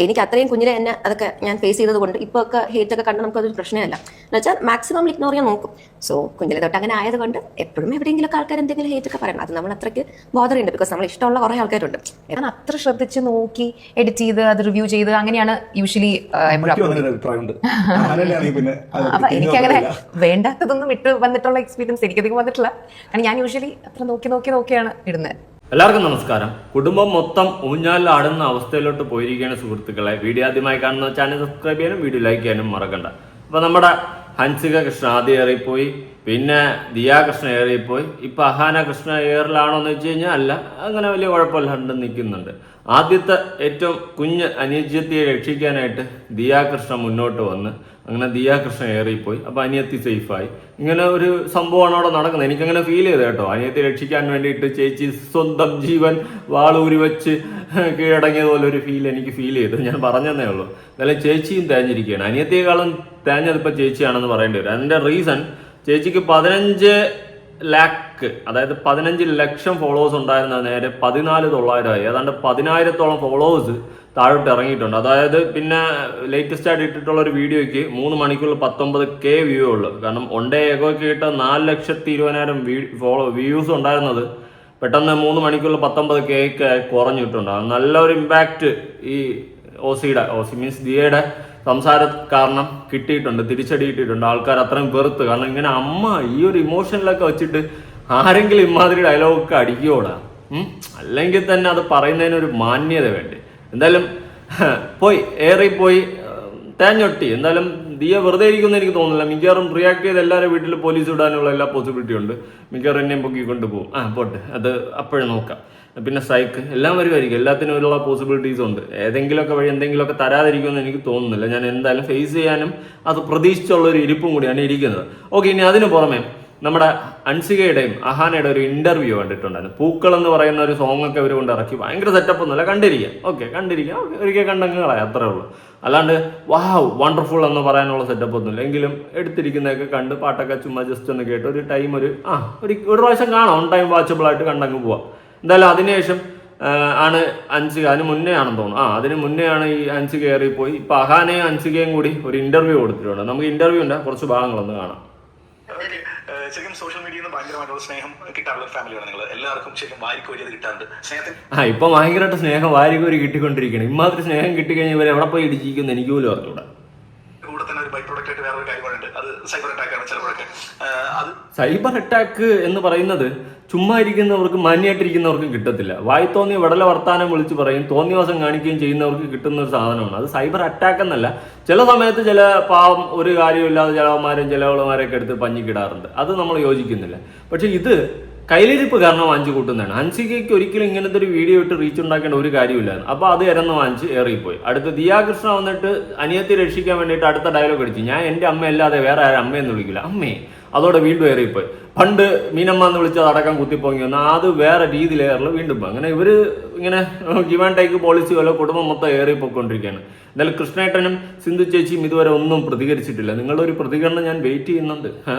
എനിക്ക് അത്രയും കുഞ്ഞിലെ തന്നെ അതൊക്കെ ഞാൻ ഫേസ് ചെയ്തത് കൊണ്ട് ഇപ്പോൾ ഒക്കെ ഹേറ്റ് ഒക്കെ കണ്ട് നമുക്കതൊരു പ്രശ്നമല്ല എന്ന് വെച്ചാൽ മാക്സിമം ഇഗ്നോർ ചെയ്യാൻ നോക്കും. സോ കുഞ്ഞിലെ തൊട്ട് അങ്ങനെ ആയതുകൊണ്ട് എപ്പോഴും എവിടെയെങ്കിലും ആൾക്കാർ എന്തെങ്കിലും ഹേറ്റ് ഒക്കെ പറയണം. അത് നമ്മൾ അത്രയ്ക്ക് ബോധറുണ്ട്, ബിക്കോസ് നമ്മൾ ഇഷ്ടമുള്ള കുറേ ആൾക്കാരുണ്ട്. ഞാൻ അത്ര ശ്രദ്ധിച്ച് നോക്കി എഡിറ്റ് ചെയ്ത് അത് റിവ്യൂ ചെയ്ത് അങ്ങനെയാണ് യൂഷ്വലി. അപ്പൊ എനിക്കങ്ങനെ വേണ്ടാത്തതൊന്നും ഇട്ട് വന്നിട്ടുള്ള എക്സ്പീരിയൻസ് എനിക്കധികം വന്നിട്ടില്ല. കാരണം ഞാൻ യൂഷ്വലി അത്ര നോക്കിയാണ് ഇടുന്നത്. എല്ലാവർക്കും നമസ്കാരം. കുടുംബം മൊത്തം ഊഞ്ഞാലിലാടുന്ന അവസ്ഥയിലോട്ട് പോയിരിക്കുകയാണ് സുഹൃത്തുക്കളെ. വീഡിയോ ആദ്യമായി കാണുന്ന ചാനൽ സബ്സ്ക്രൈബ് ചെയ്യാനും വീഡിയോ ലൈക്ക് ചെയ്യാനും മറക്കണ്ട. അപ്പോൾ നമ്മുടെ ഹൻസിക കൃഷ്ണ ആദ്യം ഏറിപ്പോയി, പിന്നെ ദിയാ കൃഷ്ണ ഏറിപ്പോയി, ഇപ്പം അഹാന കൃഷ്ണ ഏറിലാണോ എന്ന് വെച്ച് കഴിഞ്ഞാൽ അല്ല, അങ്ങനെ വലിയ കുഴപ്പമില്ലാണ്ട് നിൽക്കുന്നുണ്ട്. ആദ്യത്തെ ഏറ്റവും കുഞ്ഞ് അനിയത്തിയെ രക്ഷിക്കാനായിട്ട് ദിയാ കൃഷ്ണ മുന്നോട്ട് വന്ന് അങ്ങനെ ദിയാ കൃഷ്ണ ഏറിപ്പോയി. അപ്പോൾ അനിയത്തി സേഫായി. ഇങ്ങനെ ഒരു സംഭവമാണ് അവിടെ നടക്കുന്നത്. എനിക്കങ്ങനെ ഫീൽ ചെയ്ത് കേട്ടോ. അനിയത്തി രക്ഷിക്കാൻ വേണ്ടിയിട്ട് ചേച്ചി സ്വന്തം ജീവൻ വാളൂരി വെച്ച് കീഴടങ്ങിയതുപോലെ ഒരു എനിക്ക് ഫീൽ ചെയ്തു. ഞാൻ പറഞ്ഞതേ ഉള്ളൂ. എന്നാലും ചേച്ചിയും തേഞ്ഞിരിക്കുകയാണ്. അനിയത്തിയേക്കാളും തേഞ്ഞതിപ്പോൾ ചേച്ചിയാണെന്ന് പറയേണ്ടി വരും. അതിൻ്റെ റീസൺ, ചേച്ചിക്ക് 15 ലാക്ക്, അതായത് 15 ലക്ഷം ഫോളോവേഴ്സ് ഉണ്ടായിരുന്ന നേരെ 14,900 ആയി. ഏതാണ്ട് 10,000-ഓളം ഫോളോവേഴ്സ് താഴോട്ട് ഇറങ്ങിയിട്ടുണ്ട്. അതായത് പിന്നെ ലേറ്റസ്റ്റ് ആയിട്ട് ഇട്ടിട്ടുള്ള ഒരു വീഡിയോയ്ക്ക് 3 മണിക്കൂറിൽ 19K വ്യൂ ഉള്ളു. കാരണം ഒണ്ടേ ഏകോയ്ക്ക് ഇട്ട 4,20,000 വ്യൂസ് ഉണ്ടായിരുന്നത് പെട്ടെന്ന് 3 മണിക്കൂറിൽ 19K കുറഞ്ഞിട്ടുണ്ട്. നല്ലൊരു ഇമ്പാക്റ്റ് ഈ ഓസി മീൻസ് ദിയയുടെ സംസാര കാരണം കിട്ടിയിട്ടുണ്ട്, തിരിച്ചടി കിട്ടിയിട്ടുണ്ട്. ആൾക്കാർ അത്രയും വെറുത്ത്. കാരണം ഇങ്ങനെ അമ്മ ഈ ഒരു ഇമോഷനിലൊക്കെ വെച്ചിട്ട് ആരെങ്കിലും ഇമാതിരി ഡയലോഗൊക്കെ അടിക്കുവോടാ? അല്ലെങ്കിൽ തന്നെ അത് പറയുന്നതിനൊരു മാന്യത വേണ്ടേ? എന്തായാലും ഏറിപ്പോയി, തേഞ്ഞൊട്ടി. എന്തായാലും ദിയ വെറുതെ ഇരിക്കുമെന്ന് എനിക്ക് തോന്നുന്നില്ല. മിക്കവാറും റിയാക്ട് ചെയ്ത് എല്ലാവരും വീട്ടിൽ പോലീസ് വിടാനുള്ള എല്ലാ പോസിബിലിറ്റി ഉണ്ട്. മിക്കവാറും എന്നെയും പൊക്കിക്കൊണ്ട് പോകും. പോട്ടെ, അത് അപ്പോഴും നോക്കാം. പിന്നെ സ്ട്രൈക്ക് എല്ലാം വരുമായിരിക്കും. എല്ലാത്തിനും ഉള്ള പോസിബിലിറ്റീസ് ഉണ്ട്. ഏതെങ്കിലുമൊക്കെ വഴി എന്തെങ്കിലുമൊക്കെ തരാതിരിക്കുമെന്ന് എനിക്ക് തോന്നുന്നില്ല. ഞാൻ എന്തായാലും ഫേസ് ചെയ്യാനും അത് പ്രതീക്ഷിച്ചുള്ള ഒരു ഇരിപ്പും കൂടിയാണ് ഇരിക്കുന്നത്. ഓക്കെ, ഇനി അതിന് പുറമെ നമ്മുടെ ഹൻസികയുടെയും അഹാനയുടെ ഒരു ഇന്റർവ്യൂ കണ്ടിട്ടുണ്ടായിരുന്നു. പൂക്കൾ എന്ന് പറയുന്ന ഒരു സോങ് ഒക്കെ ഇവർ കൊണ്ട് ഇറക്കി. ഭയങ്കര സെറ്റപ്പ് ഒന്നുമല്ല, കണ്ടിരിക്കാം. ഒരിക്കൽ കണ്ടങ്ങളായി, അത്രേ ഉള്ളൂ. അല്ലാണ്ട് വാവ് വണ്ടർഫുൾ എന്ന് പറയാനുള്ള സെറ്റപ്പ് ഒന്നുമില്ല. എങ്കിലും എടുത്തിരിക്കുന്നതൊക്കെ കണ്ട് പാട്ടൊക്കെ ചുമ്മാ ജസ്റ്റ് ഒന്ന് കേട്ട് ഒരു ടൈം ഒരു പ്രാവശ്യം കാണാം. ഓൺ ടൈം വാച്ചബിൾ ആയിട്ട് കണ്ടങ്ങ് പോവാം. എന്തായാലും അതിനുശേഷം ആണ് ഹൻസിക, അതിന് മുന്നേ ആണെന്ന് തോന്നുന്നു. അതിന് മുന്നേ ആണ് ഈ ഹൻസിക കയറിപ്പോയി. ഇപ്പൊ അഹാനയും ഹൻസികയും കൂടി ഒരു ഇന്റർവ്യൂ കൊടുത്തിട്ടുണ്ട്. നമുക്ക് ഇന്റർവ്യൂ ഉണ്ട്, കുറച്ച് ഭാഗങ്ങളൊന്ന് കാണാം. ശരിക്കും സോഷ്യൽ മീഡിയയിൽ നിന്ന് ഭയങ്കരമായിട്ടുള്ള സ്നേഹം കിട്ടാറുള്ള ഫാമിലിയാണ് നിങ്ങൾ. എല്ലാവർക്കും ശരിക്കും വാരിക്കോരി അത് കിട്ടാറുണ്ട്. സ്നേഹത്തിന് ഇപ്പൊ ഭയങ്കരമായിട്ട് സ്നേഹം വാരിക്കോരി കിട്ടിക്കൊണ്ടിരിക്കണം. ഇമാതിരി സ്നേഹം കിട്ടിക്കഴിഞ്ഞാൽ ഇവരെ എവിടെ പോയി ഇടിച്ചിരിക്കുന്നു എനിക്ക് പോലും അറിഞ്ഞൂടാ. കൂടെ തന്നെ ഒരു ബൈ പ്രോഡക്റ്റ് ആയിട്ട് വേറൊരു കാര്യങ്ങളുണ്ട്. അത് സൈബർ അറ്റാക്ക് ആണ്. ചിലപ്പോഴൊക്കെ അത് സൈബർ അറ്റാക്ക് എന്ന് പറയുന്നത് ചുമ്മാ ഇരിക്കുന്നവർക്ക്, മാന്യമായിട്ടിരിക്കുന്നവർക്ക് കിട്ടത്തില്ല. വായി തോന്നിയ വിടല വർത്താനം വിളിച്ച് പറയും, തോന്നിയവാസം കാണിക്കുകയും ചെയ്യുന്നവർക്ക് കിട്ടുന്ന ഒരു സാധനമാണ്. അത് സൈബർ അറ്റാക്ക് എന്നല്ല. ചില സമയത്ത് ചില പാവം ഒരു കാര്യമില്ലാതെ ചിലവളമാരെയൊക്കെ എടുത്ത് പഞ്ഞിക്കിടാറുണ്ട്. അത് നമ്മൾ യോജിക്കുന്നില്ല. പക്ഷെ ഇത് കയ്യിലിരിപ്പ് കാരണം വാങ്ങിച്ചു കൂട്ടുന്നതാണ്. ഹൻസികയ്ക്ക് ഒരിക്കലും ഇങ്ങനത്തെ ഒരു വീഡിയോ ഇട്ട് റീച്ച് ഉണ്ടാക്കേണ്ട ഒരു കാര്യമില്ലായിരുന്നു. അപ്പോൾ അത് ഇരന്ന് വാങ്ങിച്ച് ഏറിപ്പോയി. അടുത്ത് ദിയാ കൃഷ്ണ വന്നിട്ട് അനിയത്തെ രക്ഷിക്കാൻ വേണ്ടിയിട്ട് അടുത്ത ഡയലോഗ് അടിച്ചു, ഞാൻ എൻ്റെ അമ്മയല്ലാതെ വേറെ ആരും അമ്മയെന്ന് വിളിക്കില്ല, അമ്മേ. അതോടെ വീണ്ടും ഏറിപ്പോയി. പണ്ട് മീനമ്മ എന്ന് വിളിച്ചത് അടക്കം കുത്തിപ്പൊങ്ങി വന്നാൽ അത് വേറെ രീതിയിൽ ഏറൽ വീണ്ടും. അങ്ങനെ ഇവർ ഇങ്ങനെ ഗിവ് ആൻഡ് ടേക്ക് പോളിസി പോലെ കുടുംബം മൊത്തം ഏറിപ്പോയിക്കൊണ്ടിരിക്കുകയാണ്. എന്തായാലും കൃഷ്ണേട്ടനും സിന്ധു ചേച്ചിയും ഇതുവരെ ഒന്നും പ്രതികരിച്ചിട്ടില്ല. നിങ്ങളുടെ ഒരു പ്രതികരണം ഞാൻ വെയിറ്റ് ചെയ്യുന്നുണ്ട്.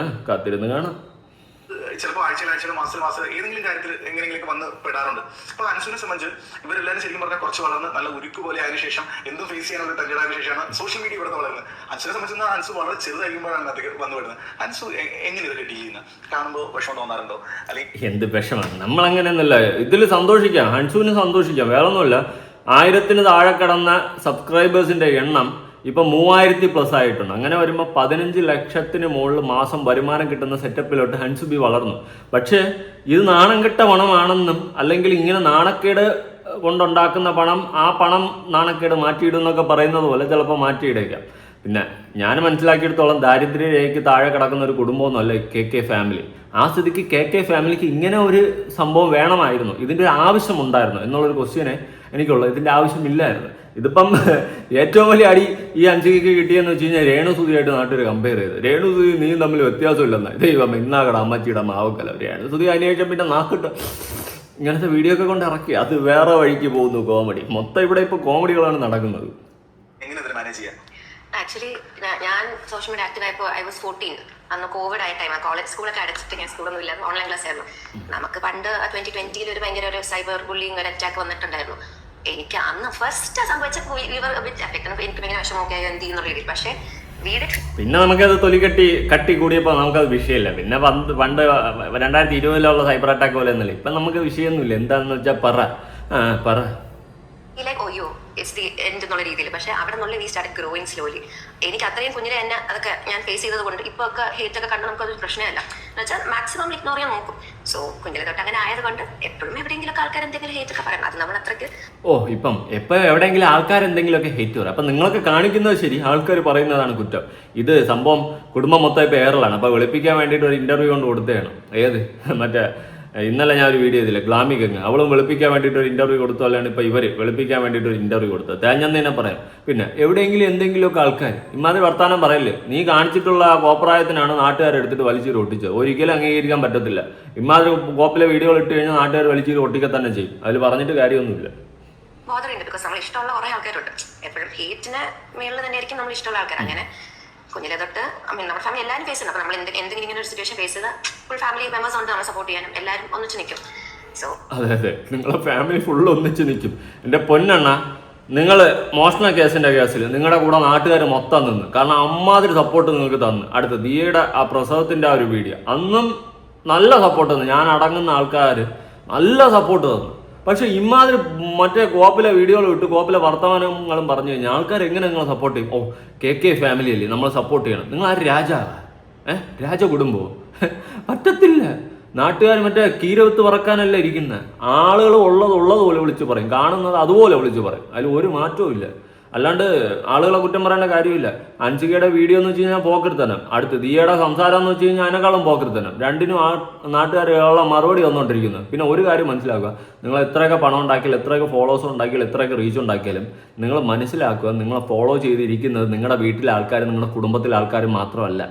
കാത്തിരുന്ന് കാണാം. ചിലപ്പോൾ ആഴ്ചയിലോ മാസം ഏതെങ്കിലും കാര്യത്തിൽ എങ്ങനെയെങ്കിലും വന്ന് പെടാറുണ്ട്. അപ്പോൾ അനുസുവിനെ സംബന്ധിച്ച് ഇവരെല്ലാവരും ശരിക്കും പറഞ്ഞാൽ കുറച്ച് വളർന്ന് നല്ല ഉരുക്ക് പോലെ ആയതിനു ശേഷം എന്തും ഫേസ് ചെയ്യാനുള്ള തയ്യാറായതിനു ശേഷമാണ് സോഷ്യൽ മീഡിയ ഇവിടെ വളരുന്നത്. അൻസുവിനെ സംബന്ധിച്ച് അൻസു വളരെ ചെറുതായിരിക്കുമ്പോഴാണ് അത് വന്നു വരുന്നത്. അൻസു എങ്ങനെ ഇതൊക്കെ ഡീൽ ചെയ്യുന്നത്? കാണുമ്പോൾ വിഷമം തോന്നാറുണ്ടോ? അല്ലെങ്കിൽ എന്ത് വിഷമാണ്? നമ്മൾ അങ്ങനെയൊന്നുമല്ല. ഇതിൽ സന്തോഷിക്കാം, ഹൻസുവിന് സന്തോഷിക്കാം. വേറെ ഒന്നുമില്ല. 1000-ന് താഴെ കടന്ന സബ്സ്ക്രൈബേഴ്സിന്റെ എണ്ണം ഇപ്പം 3000+ ആയിട്ടുണ്ട്. അങ്ങനെ വരുമ്പോൾ 15 ലക്ഷത്തിന് മുകളിൽ മാസം വരുമാനം കിട്ടുന്ന സെറ്റപ്പിലോട്ട് ഹൻസുബി വളർന്നു. പക്ഷേ ഇത് നാണം കെട്ട പണമാണെന്നും, അല്ലെങ്കിൽ ഇങ്ങനെ നാണക്കേട് കൊണ്ടുണ്ടാക്കുന്ന പണം, ആ പണം നാണക്കേട് മാറ്റിയിടുന്നൊക്കെ പറയുന്നത് പോലെ ചിലപ്പോൾ മാറ്റിയിടേക്കാം. പിന്നെ ഞാൻ മനസ്സിലാക്കിയെടുത്തോളം ദാരിദ്ര്യരേഖയ്ക്ക് താഴെ കിടക്കുന്ന ഒരു കുടുംബമൊന്നുമല്ല KK ഫാമിലി. ആ സ്ഥിതിക്ക് KK ഫാമിലിക്ക് ഇങ്ങനെ ഒരു സംഭവം വേണമായിരുന്നു, ഇതിൻ്റെ ഒരു ആവശ്യം ഉണ്ടായിരുന്നു എന്നുള്ളൊരു ക്വസ്റ്റ്യനെ എനിക്കുള്ളത്. ഇതിൻ്റെ ആവശ്യമില്ലായിരുന്നു. ഇതിപ്പം ഏറ്റവും വലിയ അടി ഈ ഹൻസികയ്ക്ക് കിട്ടിയെന്ന് വെച്ച് കഴിഞ്ഞാൽ രേണുസുതിയായിട്ട് നാട്ടിൽ കമ്പയർ ചെയ്ത്, രേണുസുതി നീ തമ്മിൽ വ്യത്യാസമില്ലെന്നാ. ദൈവം ഇന്നാകട അമ്മച്ചിയുടെ മാവക്കല. രേണുസുതി അതിനുശേഷം പിന്നെ നാക്കിട്ട് ഇങ്ങനത്തെ വീഡിയോ ഒക്കെ കൊണ്ട് ഇറക്കി. അത് വേറെ വഴിക്ക് പോകുന്നു കോമഡി. മൊത്തം ഇവിടെ ഇപ്പോൾ കോമഡികളാണ് നടക്കുന്നത്. എങ്ങനെ മാനേജ് ചെയ്യാം? ആക്ച്വലി ഞാൻ സോഷ്യൽ മീഡിയ ആക്റ്റീവ് ആയപ്പോൾ I was 14. അന്ന് കോവിഡ് ആയ ടൈം. കോളേജ് സ്കൂളൊക്കെ അടച്ചിട്ട് ഞാൻ സ്കൂളൊന്നും ഇല്ലായിരുന്നു, ഓൺലൈൻ ക്ലാസ് ആയിരുന്നു. നമുക്ക് പണ്ട് 2020 ഒരു ഭയങ്കര ഒരു സൈബർ ബുള്ളിങ് ഒരു അറ്റാക്ക് വന്നിട്ടുണ്ടായിരുന്നു. എനിക്ക് അന്ന് ഫസ്റ്റ് സംഭവിച്ച എനിക്ക് ഭയങ്കര വിഷമമൊക്കെ എന്ത് ചെയ്യുന്ന രീതിയിൽ. പക്ഷേ വീട് പിന്നെ നമുക്കത് കട്ടി കൂടിയപ്പോൾ നമുക്കത് വിഷയമില്ല. പിന്നെ പണ്ട് 2020 സൈബർ അറ്റാക്ക് പോലെ ഒന്നുമില്ല. ഇപ്പം നമുക്ക് വിഷയമൊന്നുമില്ല. എന്താണെന്ന് വെച്ചാൽ പറ like OYO it's the end എന്നുള്ള രീതിയിൽ. പക്ഷേ അവിടെ നിന്നുള്ള വി സ്റ്റാർട്ട് ഗ്രോയിങ് സ്ലോലി. എനിക്ക് അത്രയും കുഞ്ഞിലെ തന്നെ അതൊക്കെ ഞാൻ ഫേസ് ചെയ്തത് കൊണ്ട് ഇപ്പോൾ ഒക്കെ ഹേറ്റ് ഒക്കെ കണ്ട് നമുക്കതൊരു പ്രശ്നമല്ല. എന്ന് വെച്ചാൽ മാക്സിമം ഇഗ്നോർ ചെയ്യാൻ നോക്കും. സോ കുഞ്ഞിലെ തൊട്ട് അങ്ങനെ ആയതുകൊണ്ട് എപ്പോഴും എവിടെയെങ്കിലും ആൾക്കാർ എന്തെങ്കിലും ഹേറ്റ് ഒക്കെ പറയണം. അത് നമ്മൾ അത്രയ്ക്ക് ഇപ്പം എവിടെയെങ്കിലും ആൾക്കാർ എന്തെങ്കിലുമൊക്കെ ഹേറ്റ് പറയും. അപ്പം നിങ്ങളൊക്കെ കാണിക്കുന്നത് ശരി, ആൾക്കാർ പറയുന്നതാണ് കുറ്റം. ഇത് സംഭവം കുടുംബം മൊത്തം ഇപ്പോൾ എയറിലാണ്. അപ്പോൾ വെളുപ്പിക്കാൻ വേണ്ടിയിട്ട് ഒരു ഇന്റർവ്യൂ കൊണ്ട് കൊടുത്തതാണ്. മറ്റേ ഇന്നലെ ഞാൻ ഒരു വീഡിയോ ചെയ്തില്ല, ഗ്ലാമി ഗംഗ്. അവളും വെളുപ്പിക്കാൻ വേണ്ടിയിട്ട് ഒരു ഇന്റർവ്യൂ കൊടുത്തു. അല്ലാണ്ട് ഇപ്പോൾ ഇവർ വെളുപ്പിക്കാൻ വേണ്ടിയിട്ട് ഒരു ഇന്റർവ്യൂ കൊടുത്തത്. തേഞ്ഞെന്ന് തന്നെ പറയാം. പിന്നെ എവിടെയെങ്കിലും എന്തെങ്കിലുമൊക്കെ ആൾക്കാർ ഇമാതിരി വർത്താനം പറയല്ലേ. നീ കാണിച്ചിട്ടുള്ള കോപ്രായത്തിനാണ് നാട്ടുകാരെടുത്തിട്ട് വലിച്ചീര് ഒട്ടിച്ചത്. ഒരിക്കലും അംഗീകരിക്കാൻ പറ്റത്തില്ല. ഇമാതിരി കോപ്പിലെ വീഡിയോകൾ ഇട്ട് കഴിഞ്ഞാൽ നാട്ടുകാർ വലിച്ചീര് ഒട്ടിക്കുക തന്നെ ചെയ്യും. അതിൽ പറഞ്ഞിട്ട് കാര്യമൊന്നുമില്ല. ബോധറുണ്ട്. ബിക്കോസ് നമ്മൾ ഇഷ്ടമുള്ള കുറേ ആൾക്കാരുണ്ട്. എപ്പോഴും ഹേറ്റിന് മേളിൽ തന്നെ ആയിരിക്കും നമ്മൾ ഇഷ്ടമുള്ള ആൾക്കാർ. അങ്ങനെ കുഞ്ഞിലെ തൊട്ട് നമ്മുടെ ഫാമിലി എല്ലാവരും ഫേസ് ചെയ്യുന്നത്. അപ്പോൾ നമ്മൾ എന്തെങ്കിലും ഇങ്ങനെ ഒരു സിറ്റുവേഷൻ ഫേസ് ചെയ്ത് ഫുൾ ഫാമിലി മെമ്പേഴ്സ് ഉണ്ട് നമ്മളെ സപ്പോർട്ട് ചെയ്യാനും. എല്ലാവരും ഒന്നിച്ച് നിൽക്കും. സോ അതെ, നിങ്ങളെ ഫാമിലി ഫുള്ള് ഒന്നിച്ച് നിൽക്കും. എൻ്റെ പൊന്നെണ്ണ, നിങ്ങൾ മോഷണ കേസിൽ നിങ്ങളുടെ കൂടെ നാട്ടുകാർ മൊത്തം നിന്ന്. കാരണം അമ്മാതിരി സപ്പോർട്ട് നിങ്ങൾക്ക് തന്നു. അടുത്ത ദിയയുടെ ആ പ്രസവത്തിൻ്റെ ആ ഒരു വീഡിയോ അന്നും നല്ല സപ്പോർട്ട് തന്നു. ഞാൻ അടങ്ങുന്ന ആൾക്കാർ നല്ല സപ്പോർട്ട് തന്നു. പക്ഷെ ഇമാതിരി മറ്റേ കോപ്പിലെ വീഡിയോകൾ വിട്ട് കോപ്പിലെ വർത്തമാനങ്ങളും പറഞ്ഞു കഴിഞ്ഞാൽ ആൾക്കാർ എങ്ങനെ നിങ്ങളെ സപ്പോർട്ട് ചെയ്യും? KK ഫാമിലി അല്ലേ നമ്മൾ സപ്പോർട്ട് ചെയ്യണം. നിങ്ങൾ ആ രാജകുടുംബമോ? പറ്റത്തില്ല. നാട്ടുകാർ മറ്റേ കീരവത്ത് പറക്കാനല്ല ഇരിക്കുന്നത്. ആളുകൾ ഉള്ളതുപോലെ വിളിച്ച് പറയും, കാണുന്നത് അതുപോലെ വിളിച്ച് പറയും. അതിൽ ഒരു മാറ്റവും ഇല്ല. അല്ലാണ്ട് ആളുകളെ കുറ്റം പറയേണ്ട കാര്യമില്ല. അൻസികയുടെ വീഡിയോ എന്ന് വെച്ച് കഴിഞ്ഞാൽ പോക്കരുത്തനം. അടുത്ത് ദിയയുടെ സംസാരം എന്ന് വെച്ച് കഴിഞ്ഞാൽ അതിനേക്കാളും പോക്കരുത്തനം. രണ്ടിനും ആ നാട്ടുകാരുള്ള മറുപടി വന്നുകൊണ്ടിരിക്കുന്നത്. പിന്നെ ഒരു കാര്യം മനസ്സിലാക്കുക, നിങ്ങൾ എത്രയൊക്കെ പണം ഉണ്ടാക്കിയാലും എത്രയൊക്കെ ഫോളോവേഴ്സ് ഉണ്ടാക്കിയാലും എത്രയൊക്കെ റീച്ച് ഉണ്ടാക്കിയാലും നിങ്ങൾ മനസ്സിലാക്കുക, നിങ്ങളെ ഫോളോ ചെയ്തിരിക്കുന്നത് നിങ്ങളുടെ വീട്ടിലെ ആൾക്കാർ, നിങ്ങളുടെ കുടുംബത്തിലെ ആൾക്കാർ മാത്രമല്ല,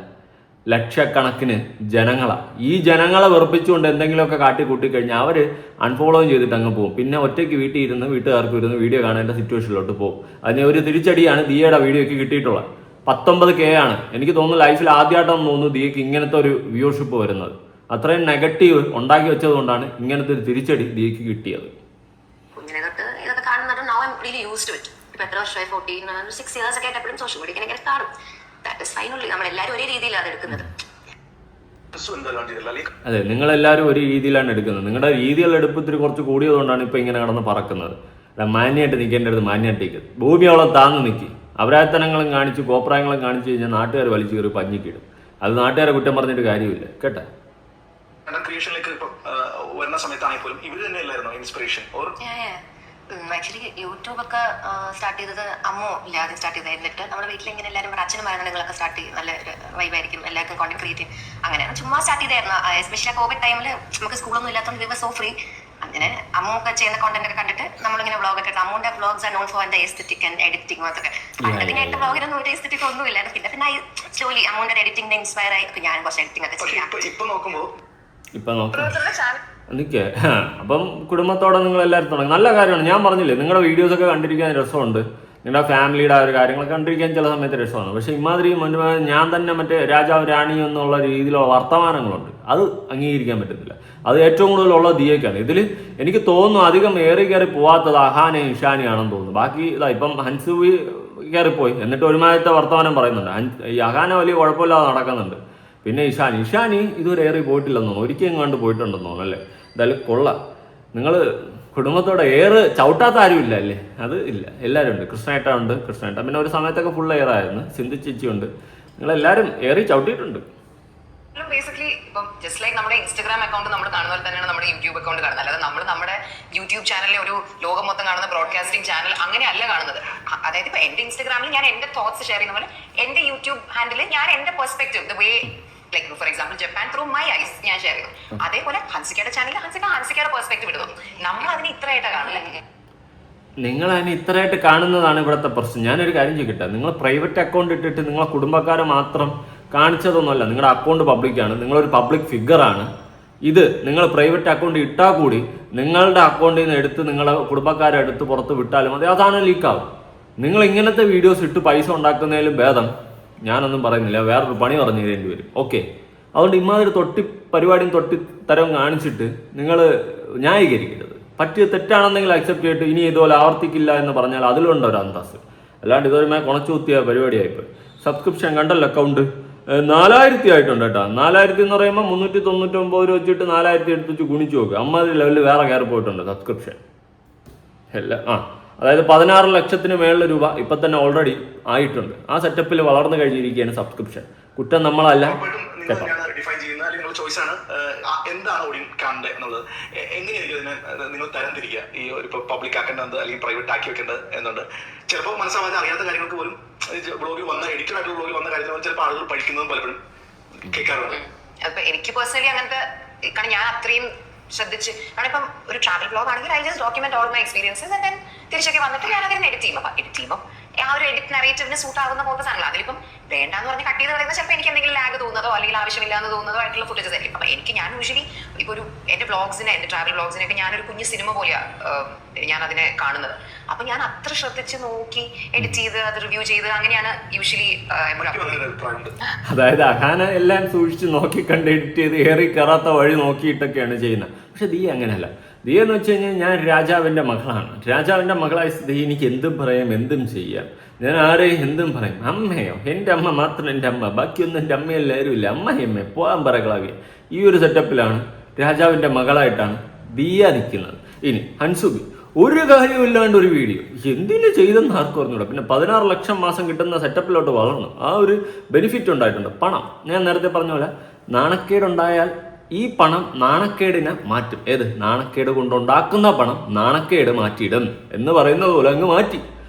ലക്ഷക്കണക്കിന് ജനങ്ങളാണ്. ഈ ജനങ്ങളെ വെറുപ്പിച്ചുകൊണ്ട് എന്തെങ്കിലുമൊക്കെ കാട്ടിക്കൂട്ടിക്കഴിഞ്ഞാൽ അവർ അൺഫോളോയും ചെയ്തിട്ട് അങ്ങ് പോകും. പിന്നെ ഒറ്റയ്ക്ക് വീട്ടുകാർക്ക് ഇരുന്ന് വീഡിയോ കാണേണ്ട സിറ്റുവേഷനിലോട്ട് പോകും. അതിന് ഒരു തിരിച്ചടിയാണ് ദിയയുടെ വീഡിയോയ്ക്ക് കിട്ടിയിട്ടുള്ളത്. 19K ആണ്. എനിക്ക് തോന്നുന്നു ലൈഫിൽ ആദ്യമായിട്ടാണെന്ന് തോന്നുന്നു ദിയയ്ക്ക് ഇങ്ങനത്തെ ഒരു വ്യൂഷിപ്പ് വരുന്നത്. അത്രയും നെഗറ്റീവ് ഉണ്ടാക്കി വെച്ചത് കൊണ്ടാണ് ഇങ്ങനത്തെ ഒരു തിരിച്ചടി ദിയയ്ക്ക് കിട്ടിയത്. കുഞ്ഞിലെ തൊട്ട് ഇതൊക്കെ കാണുന്നത് now I am really used to it. ഇപ്പോൾ എത്ര വർഷമായി 6 ഇയേഴ്സ് ഒക്കെ ആയിട്ട് എപ്പോഴും സോഷ്യൽ മീഡിയ ഇങ്ങനെ കാണും. That is fine. നമ്മളെല്ലാവരും ഒരേ രീതിയിലാണ് എടുക്കുന്നത്. അതെ, നിങ്ങളെല്ലാവരും ഒരു രീതിയിലാണ് എടുക്കുന്നത്. നിങ്ങളുടെ രീതികളുടെ എടുപ്പത്തിൽ കുറച്ച് കൂടിയതുകൊണ്ടാണ് ഇപ്പം ഇങ്ങനെ കടന്ന് പറക്കുന്നത്. മാന്യമായിട്ട് നിൽക്കേണ്ടത് മാന്യമായിട്ട് നിൽക്കും. ഭൂമിയോളം താന്ന് നിൽക്കി. അപരാധനങ്ങളും കാണിച്ച് കോപ്രായങ്ങളും കാണിച്ചു കഴിഞ്ഞാൽ നാട്ടുകാർ വലിച്ചു കയറി പഞ്ഞിക്കിടും. അത് നാട്ടുകാരെ കുറ്റം പറഞ്ഞിട്ട് കാര്യമില്ല കേട്ടോ. ക്രിയേഷനിലേക്ക് വരുന്ന സമയത്താണെങ്കിൽ പോലും ഇവര് തന്നെയല്ലായിരുന്നു ഇൻസ്പിറേഷൻ? ആക്ച്വലി യൂട്യൂബ് ഒക്കെ സ്റ്റാർട്ട് ചെയ്തത് അമ്മോ ഇല്ലാതെ സ്റ്റാർട്ട് ചെയ്തത്. എന്നിട്ട് നമ്മുടെ വീട്ടിൽ ഇങ്ങനെ എല്ലാവരും അച്ഛനും മരണങ്ങളൊക്കെ സ്റ്റാർട്ട് ചെയ്യും. നല്ല വൈബായിരിക്കും, എല്ലാവർക്കും കോൺറ്റന്റ് ക്രിയേറ്റ് ചെയ്യും. അങ്ങനെ ചുമ്മാ സ്റ്റാർട്ട് ചെയ്തായിരുന്നു. എസ്പെഷ്യലി കോവിഡ് ടൈമിൽ നമുക്ക് സ്കൂളൊന്നും ഇല്ലാത്തതുകൊണ്ട് വി വർ സോ ഫ്രീ. അങ്ങനെ അമ്മൊക്കെ ചെയ്യുന്ന കോണ്ടന്റ് ഒക്കെ കണ്ടിട്ട് നമ്മളിങ്ങനെ വ്ളോഗ് ഒക്കെ ഇട്ട് അമ്മൂന്റെ vlogs are known for the aesthetic and editing. അതൊക്കെ പണ്ടതിനായിട്ട് വ്ളോഗിനൊന്നും ഒരു എസ്തെറ്റിക് ഒന്നും ഇല്ലായിരുന്നു. പിന്നെ സ്ലോലി അമ്മൂന്റെ എഡിറ്റിംഗ് ഇൻസ്പയർ ആയി ഞാൻ കുറച്ച് എഡിറ്റിംഗ് ഒക്കെ ചെയ്യാം. ഇപ്പൊ നോക്കാം നിൽക്കേ. അപ്പം കുടുംബത്തോടെ നിങ്ങൾ എല്ലാവരും തുടങ്ങി. നല്ല കാര്യമാണ്. ഞാൻ പറഞ്ഞില്ലേ, നിങ്ങളുടെ വീഡിയോസൊക്കെ കണ്ടിരിക്കാൻ രസമുണ്ട്. നിങ്ങളുടെ ഫാമിലിയുടെ ആ ഒരു കാര്യങ്ങളൊക്കെ കണ്ടിരിക്കാൻ ചില സമയത്ത് രസമാണ്. പക്ഷേ ഇമാതിരി ഞാൻ തന്നെ മറ്റേ രാജാവ് റാണി എന്നുള്ള രീതിയിലുള്ള വർത്തമാനങ്ങളുണ്ട്. അത് അംഗീകരിക്കാൻ പറ്റത്തില്ല. അത് ഏറ്റവും കൂടുതലുള്ള ദിയയ്ക്കാണ്. ഇതിൽ എനിക്ക് തോന്നുന്നു അധികം ഏറി കയറി പോവാത്തത് അഹാനെ ഇഷാനിയാണെന്ന് തോന്നുന്നു. ബാക്കി ഇപ്പം ഹൻസുവി കയറിപ്പോയി, എന്നിട്ട് ഒരുമാതിരത്തെ വർത്തമാനം പറയുന്നുണ്ട്. ഈ അഹാന വലിയ കുഴപ്പമില്ലാതെ നടക്കുന്നുണ്ട്. പിന്നെ ഇഷാനി ഇതുവരെ ഏറി പോയിട്ടില്ലെന്ന് തോന്നുന്നു. ഒരിക്കലും കണ്ട് പോയിട്ടുണ്ടെന്ന് തോന്നുന്നു അല്ലേ. എന്തായാലും കൊള്ളാം. നിങ്ങൾ കുടുംബത്തോടെ ചവിട്ടാത്ത ആരുമില്ല അല്ലേ? അത് ഇല്ല, എല്ലാവരും ഉണ്ട്. കൃഷ്ണേട്ട പിന്നെ ഒരു സമയത്തൊക്കെ ഫുൾ എയറായിരുന്നു. സിന്ധു ചേച്ചിയുണ്ട്. നിങ്ങളെല്ലാവരും ഏറി ചവിട്ടിയിട്ടുണ്ട്. ബേസിക്കലി ഇപ്പം ജസ്റ്റ് ലൈക്ക് നമ്മുടെ ഇൻസ്റ്റാഗ്രാം അക്കൗണ്ട് നമ്മൾ കാണുന്ന പോലെ തന്നെയാണ് നമ്മുടെ യൂട്യൂബ് അക്കൗണ്ട് കാണുന്നത്. അല്ലാതെ നമ്മൾ നമ്മുടെ യൂട്യൂബ് ചാനലിലെ ഒരു ലോകം മൊത്തം കാണുന്ന ബ്രോഡ്കാസ്റ്റിംഗ് ചാനൽ അങ്ങനെയല്ല കാണുന്നത്. അതായത് ഇപ്പൊ എന്റെ ഇൻസ്റ്റാഗ്രാമിൽ ഞാൻ എന്റെ തോട്ട്സ് ഷെയർ ചെയ്യുന്ന പോലെ എന്റെ യൂട്യൂബ് ഹാൻഡിൽ ഞാൻ എന്റെ perspective the way like for example Japan through my eyes ഞാൻ ഷെയർ ചെയ്തു. അതേപോലെ ഹൻസിക്കയുടെ ചാനലിൽ ഹൻസിക്കയുടെ പെർസ്പെക്റ്റീവ് ഇടുന്നു. നമ്മൾ അതിനെ ഇത്രയായിട്ടാണ് കാണില്ലേ. നിങ്ങൾ അതിനെ ഇത്രയായിട്ട് കാണുന്നതാണ് ഇവിടുത്തെ പ്രശ്നം. ഞാനൊരു കാര്യം ചെയ്യട്ടെ, നിങ്ങൾ പ്രൈവറ്റ് അക്കൗണ്ട് ഇട്ടിട്ട് നിങ്ങളെ കുടുംബക്കാരെ മാത്രം കാണിച്ചതൊന്നുമല്ല. നിങ്ങളുടെ അക്കൗണ്ട് പബ്ലിക്കാണ്, നിങ്ങളൊരു പബ്ലിക് ഫിഗറാണ്. ഇത് നിങ്ങൾ പ്രൈവറ്റ് അക്കൗണ്ട് ഇട്ടാൽ കൂടി നിങ്ങളുടെ അക്കൗണ്ടിൽ നിന്ന് എടുത്ത് നിങ്ങളെ കുടുംബക്കാരെ എടുത്ത് പുറത്ത് വിട്ടാലും മതി, അതാണ് ലീക്കാവും. നിങ്ങൾ ഇങ്ങനത്തെ വീഡിയോസ് ഇട്ട് പൈസ ഉണ്ടാക്കുന്നതിലും ഭേദം, ഞാനൊന്നും പറയുന്നില്ല, വേറൊരു പണി പറഞ്ഞു തരേണ്ടി വരും. ഓക്കെ, അതുകൊണ്ട് ഇമാതിരി തൊട്ടി പരിപാടിയും തൊട്ടിത്തരവും കാണിച്ചിട്ട് നിങ്ങൾ ന്യായീകരിക്കരുത്. പറ്റിയ തെറ്റാണെന്നെങ്കിൽ അക്സെപ്റ്റ് ചെയ്തിട്ട് ഇനി ഇതുപോലെ ആവർത്തിക്കില്ല എന്ന് പറഞ്ഞാൽ അതിലുണ്ട് ഒരു അന്തസ്. അല്ലാണ്ട് ഇതൊരുമേ കുണച്ചു കുത്തിയ പരിപാടിയായിപ്പോൾ. സബ്സ്ക്രിപ്ഷൻ കണ്ടല്ലോ അക്കൗണ്ട് 4000 ആയിട്ടുണ്ട് കേട്ടോ. 4000 എന്ന് പറയുമ്പോൾ 399 രൂപ വെച്ചിട്ട് 4000 എടുത്ത് വെച്ച് ഗുണിച്ച് നോക്കുക. അമ്മാതിരി ലെവലിൽ വേറെ കയറി പോയിട്ടുണ്ട് സബ്സ്ക്രിപ്ഷൻ എല്ലാം. അതായത് 16 ലക്ഷത്തിന് മേളിൽ രൂപ ഇപ്പം തന്നെ ഓൾറെഡി ആയിട്ടുണ്ട്. ആ സെറ്റപ്പിൽ വളർന്നു കഴിഞ്ഞിരിക്കുകയാണ് സബ്സ്ക്രിപ്ഷൻ. കുറ്റം നമ്മളല്ല. ഡിഫൈൻ ചെയ്യുന്ന അല്ലെങ്കിൽ നിങ്ങളുടെ ചോയ്സ് ആണ് എന്താണ് ഓഡിയൻസ് കാണേണ്ടത് എന്നുള്ളത്. എങ്ങനെയായിരിക്കും അതിനെ നിങ്ങൾ തരംതിരിക്കുക? ഈ ഒരു പബ്ലിക് ആക്കേണ്ടത് അല്ലെങ്കിൽ പ്രൈവറ്റ് ആക്കി വെക്കേണ്ടത് എന്നുണ്ട്. ചിലപ്പോൾ മനസ്സിലാവാതെ അറിയാത്ത കാര്യങ്ങൾക്ക് പോലും ബ്ലോഗിൽ വന്ന എഡിറ്റഡ് ആയിട്ടുള്ള ബ്ലോഗിൽ വന്ന കാര്യത്തിൽ ചിലപ്പോൾ ആളുകൾ പഠിക്കുന്നതും പലപ്പോഴും കേൾക്കാറുണ്ട്. അപ്പൊ എനിക്ക് പേഴ്സണലി അങ്ങനത്തെ, കാരണം ഞാൻ അത്രയും ശ്രദ്ധിച്ച്, കാരണം ഇപ്പം ഒരു ട്രാവൽ ബ്ലോഗ് ആണെങ്കിൽ I just document all my experiences and then തിരിച്ചൊക്കെ വന്നിട്ട് ഞാൻ അതിന് എഡിറ്റ് ചെയ്യും. അപ്പൊ എഡിറ്റ് ചെയ്യുമ്പോൾ ആ ഒരു എഡിറ്റ് നറേറ്റീവിന് സൂട്ട് ആവുന്ന പോലത്തെ സാധനങ്ങൾ അതിലിപ്പം വേണ്ടാന്ന് പറഞ്ഞ് കട്ട് ചെയ്ത് കളയുന്ന ചിലപ്പോൾ എനിക്ക് എന്തെങ്കിലും ലാഗ് തോന്നുന്നതോ അല്ലെങ്കിൽ ആവശ്യമില്ലാന്ന് തോന്നുന്നതോ ആയിട്ടുള്ള ഫുട്ടേജസ് ആയിരിക്കും. അപ്പൊ എനിക്ക് ഞാൻ യൂഷ്വലി ഇപ്പോൾ ഒരു എന്റെ വ്ളോഗ്സിനെ, എന്റെ ട്രാവൽ വ്ളോഗ്സിനൊക്കെ ഞാനൊരു കുഞ്ഞു സിനിമ പോലെയാണ് ഞാൻ അതിനെ കാണുന്നത്. അപ്പൊ ഞാൻ അത്ര ശ്രദ്ധിച്ച് നോക്കി എഡിറ്റ് ചെയ്ത് അത് റിവ്യൂ ചെയ്ത് അങ്ങനെയാണ് യൂഷ്വലി. അതായത് അഹാന എല്ലാം സൂക്ഷിച്ച് നോക്കി കണ്ട് എഡിറ്റ് ചെയ്ത് ഏറി കയറാത്ത വഴി നോക്കിയിട്ടൊക്കെയാണ് ചെയ്യുന്നത്. പക്ഷെ ദിയ അങ്ങനെയല്ല. ദിയ എന്ന് വെച്ച് കഴിഞ്ഞാൽ ഞാൻ രാജാവിൻ്റെ മകളാണ്. രാജാവിൻ്റെ മകളായ സ്ഥിതി എനിക്ക് എന്തും പറയാം, എന്തും ചെയ്യാം. ഞാൻ ആരെയും എന്തും പറയും. അമ്മയോ, എൻ്റെ അമ്മ മാത്രം എൻ്റെ അമ്മ, ബാക്കിയൊന്നും എൻ്റെ അമ്മയെല്ലാവരും ഇല്ല. അമ്മയമ്മേ പോകാൻ പറകളാവിയ. ഈ ഒരു സെറ്റപ്പിലാണ് രാജാവിൻ്റെ മകളായിട്ടാണ് ദിയ നിൽക്കുന്നത്. ഇനി ഹൻസുബി ഒരു കാര്യമില്ലാണ്ട് ഒരു വീഡിയോ എന്തിനു ചെയ്തെന്ന് ആർക്കും അറിഞ്ഞൂടാ. പിന്നെ 16 ലക്ഷം മാസം കിട്ടുന്ന സെറ്റപ്പിലോട്ട് വളർന്നു. ആ ഒരു ബെനിഫിറ്റ് ഉണ്ടായിട്ടുണ്ട്. പണം ഞാൻ നേരത്തെ പറഞ്ഞ പോലെ നാണക്കേടുണ്ടായാൽ ഈ പണം നാണക്കേടിനെ മാറ്റും. ഏത് നാണക്കേട് കൊണ്ടുണ്ടാക്കുന്ന പണം നാണക്കേട് മാറ്റിയിടും എന്ന് പറയുന്നത് പോലെ അങ്ങ് മാറ്റി.